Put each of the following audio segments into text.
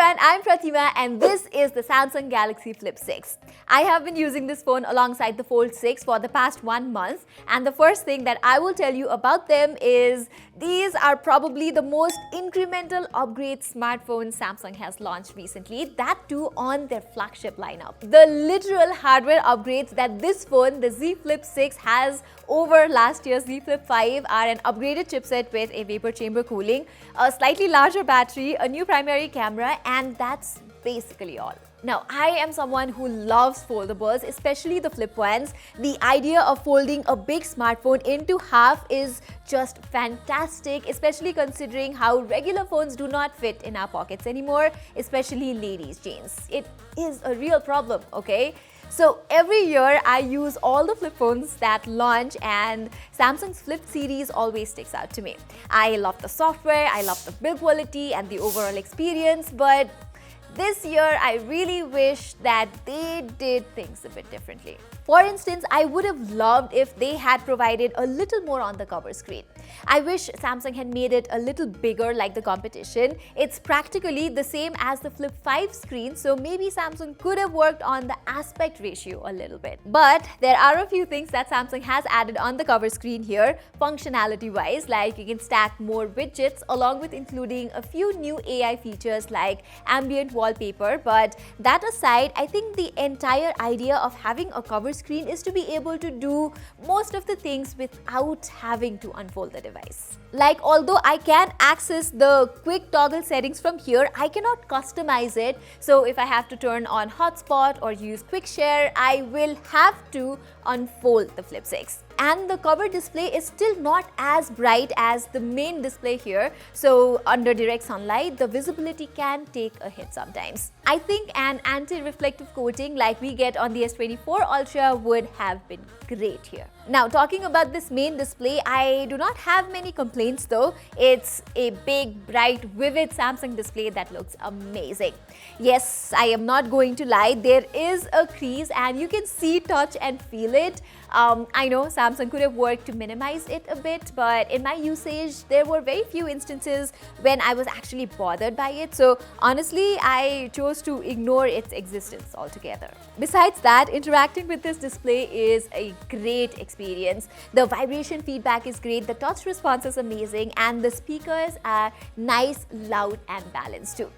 everyone, I'm Pratima and this is the Samsung Galaxy Flip 6. I have been using this phone alongside the Fold 6 for the past 1 month, and the first thing that I will tell you about them is these are probably the most incremental upgrade smartphones Samsung has launched recently, that too on their flagship lineup. The literal hardware upgrades that this phone, the Z Flip 6, has over last year's Z Flip 5 are an upgraded chipset with a vapor chamber cooling, a slightly larger battery, a new primary camera, and that's basically all. Now, I am someone who loves foldables, especially the flip ones. The idea of folding a big smartphone into half is just fantastic, especially considering how regular phones do not fit in our pockets anymore, especially ladies' jeans. It is a real problem, okay? So every year I use all the flip phones that launch, and Samsung's Flip series always sticks out to me. I love the software, I love the build quality and the overall experience, but this year I really wish that they did things a bit differently. For instance, I would have loved if they had provided a little more on the cover screen. I wish Samsung had made it a little bigger like the competition. It's practically the same as the Flip 5 screen, so maybe Samsung could have worked on the aspect ratio a little bit. But there are a few things that Samsung has added on the cover screen here, functionality-wise, like you can stack more widgets along with including a few new AI features like ambient wallpaper. But that aside, I think the entire idea of having a cover screen is to be able to do most of the things without having to unfold the device. Like, although I can access the quick toggle settings from here, I cannot customize it. So if I have to turn on hotspot or use quick share, I will have to unfold the Flip 6. And the cover display is still not as bright as the main display here, so under direct sunlight, the visibility can take a hit sometimes. I think an anti-reflective coating like we get on the S24 Ultra would have been great here. Now, talking about this main display, I do not have many complaints though. It's a big, bright, vivid Samsung display that looks amazing. Yes, I am not going to lie, there is a crease and you can see, touch and feel it. I know Samsung could have worked to minimize it a bit, but in my usage, there were very few instances when I was actually bothered by it. So honestly, I chose to ignore its existence altogether. Besides that, interacting with this display is a great experience. The vibration feedback is great, the touch response is amazing, and the speakers are nice, loud and balanced too.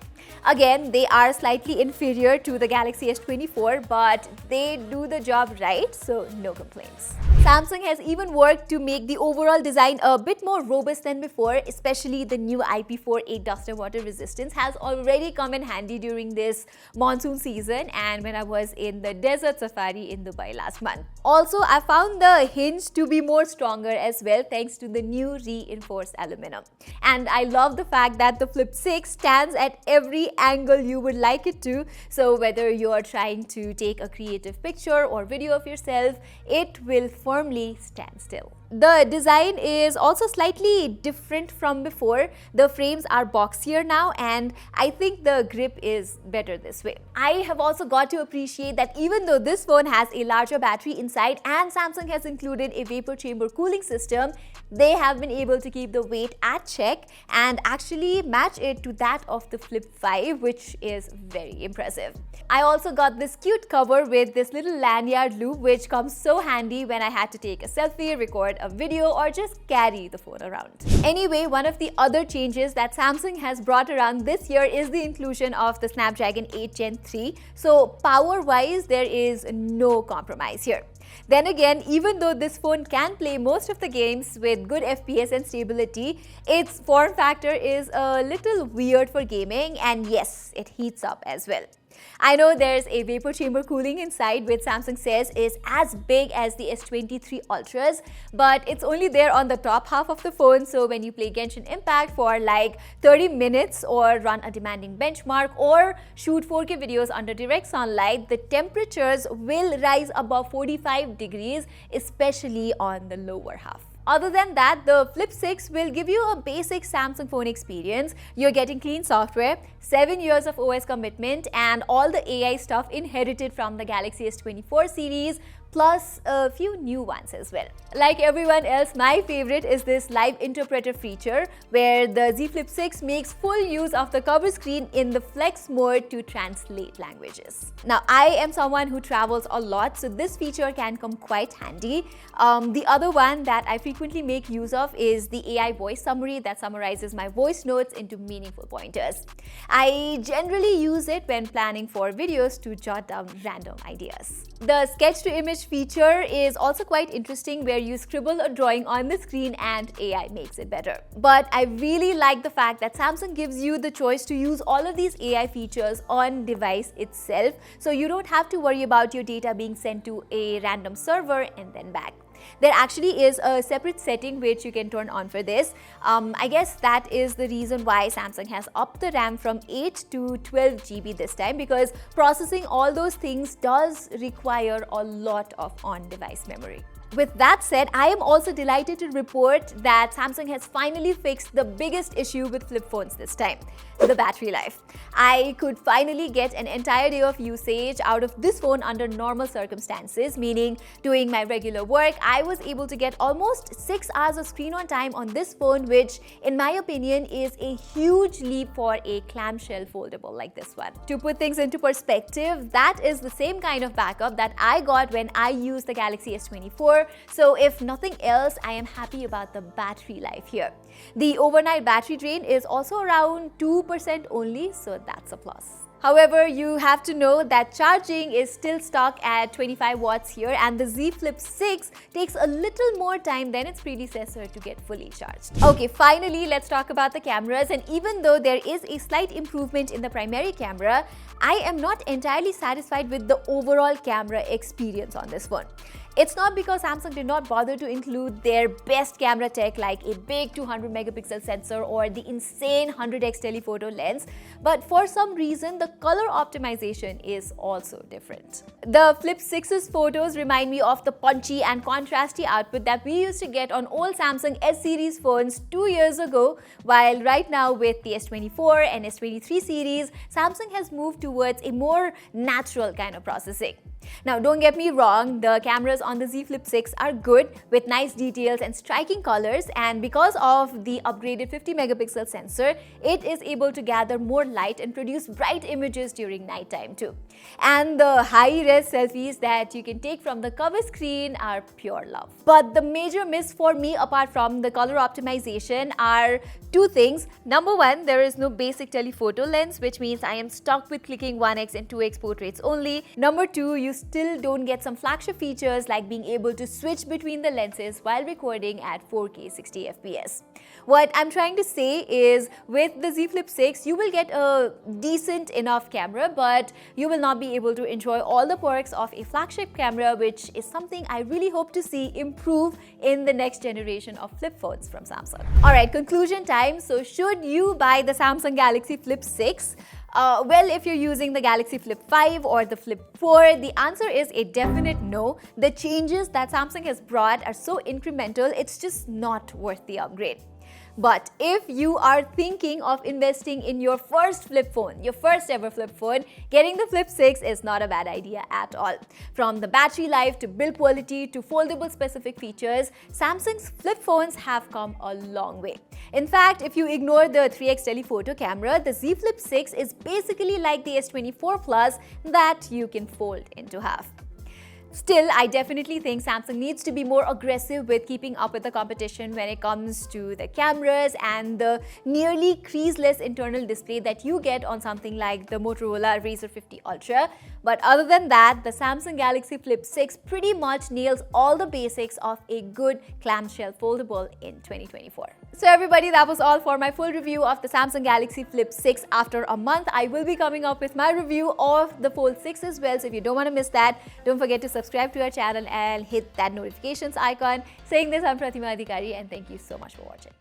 Again, they are slightly inferior to the Galaxy S24, but they do the job right, so no complaints. Samsung has even worked to make the overall design a bit more robust than before, especially the new IP48 dust and water resistance has already come in handy during this monsoon season and when I was in the desert safari in Dubai last month. Also, I found the hinge to be more stronger as well thanks to the new reinforced aluminum. And I love the fact that the Flip 6 stands at every angle you would like it to, so whether you're trying to take a creative picture or video of yourself, it will firmly stand still. The design is also slightly different from before. The frames are boxier now and I think the grip is better this way. I have also got to appreciate that even though this phone has a larger battery inside and Samsung has included a vapor chamber cooling system, they have been able to keep the weight at check and actually match it to that of the Flip 5, which is very impressive. I also got this cute cover with this little lanyard loop which comes so handy when I had to take a selfie, record a video or just carry the phone around. Anyway, one of the other changes that Samsung has brought around this year is the inclusion of the Snapdragon 8 Gen 3. So power-wise, there is no compromise here. Then again, even though this phone can play most of the games with good FPS and stability, its form factor is a little weird for gaming, and yes, it heats up as well. I know there's a vapor chamber cooling inside which Samsung says is as big as the S23 Ultras, but it's only there on the top half of the phone, so when you play Genshin Impact for like 30 minutes or run a demanding benchmark or shoot 4K videos under direct sunlight, the temperatures will rise above 45 degrees, especially on the lower half. Other than that, the Flip 6 will give you a basic Samsung phone experience. You're getting clean software, 7 years of OS commitment, and all the AI stuff inherited from the Galaxy S24 series, plus a few new ones as well. Like everyone else, my favorite is this live interpreter feature where the Z Flip 6 makes full use of the cover screen in the flex mode to translate languages. Now, I am someone who travels a lot, so this feature can come quite handy. The other one that I frequently make use of is the AI voice summary that summarizes my voice notes into meaningful pointers. I generally use it when planning for videos to jot down random ideas. The sketch to image feature is also quite interesting, where you scribble a drawing on the screen and AI makes it better. But I really like the fact that Samsung gives you the choice to use all of these AI features on device itself, so you don't have to worry about your data being sent to a random server and then back. There actually is a separate setting which you can turn on for this. I guess that is the reason why Samsung has upped the RAM from 8 to 12 GB this time, because processing all those things does require a lot of on-device memory. With that said, I am also delighted to report that Samsung has finally fixed the biggest issue with flip phones this time: the battery life. I could finally get an entire day of usage out of this phone under normal circumstances, meaning doing my regular work. I was able to get almost 6 hours of screen on time on this phone, which in my opinion is a huge leap for a clamshell foldable like this one. To put things into perspective, that is the same kind of backup that I got when I used the Galaxy S24. So if nothing else, I am happy about the battery life here. The overnight battery drain is also around 2% only, so that's a plus. However, you have to know that charging is still stuck at 25 watts here, and the Z Flip 6 takes a little more time than its predecessor to get fully charged. Okay, finally, let's talk about the cameras. And even though there is a slight improvement in the primary camera, I am not entirely satisfied with the overall camera experience on this phone. It's not because Samsung did not bother to include their best camera tech like a big 200 megapixel sensor or the insane 100x telephoto lens, but for some reason the color optimization is also different. The Flip 6's photos remind me of the punchy and contrasty output that we used to get on old Samsung S series phones 2 years ago, while right now with the S24 and S23 series, Samsung has moved towards a more natural kind of processing. Now, don't get me wrong, the cameras on the Z Flip 6 are good with nice details and striking colors, and because of the upgraded 50 megapixel sensor, it is able to gather more light and produce bright images during nighttime too. And the high-res selfies that you can take from the cover screen are pure love. But the major miss for me, apart from the color optimization, are two things. Number one, there is no basic telephoto lens, which means I am stuck with clicking 1x and 2x portraits only. Number two, you still don't get some flagship features like being able to switch between the lenses while recording at 4K 60 FPS. What I'm trying to say is, with the Z Flip 6, you will get a decent enough camera, but you will not be able to enjoy all the perks of a flagship camera, which is something I really hope to see improve in the next generation of flip phones from Samsung. Alright, conclusion time. So should you buy the Samsung Galaxy Flip 6? Well, if you're using the Galaxy Flip 5 or the Flip 4, the answer is a definite no. The changes that Samsung has brought are so incremental, it's just not worth the upgrade. But if you are thinking of investing in your first flip phone, your first ever flip phone, getting the Flip 6 is not a bad idea at all. From the battery life to build quality to foldable specific features, Samsung's flip phones have come a long way. In fact, if you ignore the 3x telephoto camera, the Z Flip 6 is basically like the S24 Plus that you can fold into half. Still, I definitely think Samsung needs to be more aggressive with keeping up with the competition when it comes to the cameras and the nearly creaseless internal display that you get on something like the Motorola Razr 50 Ultra. But other than that, the Samsung Galaxy Flip 6 pretty much nails all the basics of a good clamshell foldable in 2024. So everybody, that was all for my full review of the Samsung Galaxy Flip 6 after a month. I will be coming up with my review of the Fold 6 as well, so if you don't want to miss that, don't forget to subscribe to our channel and hit that notifications icon. Saying this, I'm Pratima and thank you so much for watching.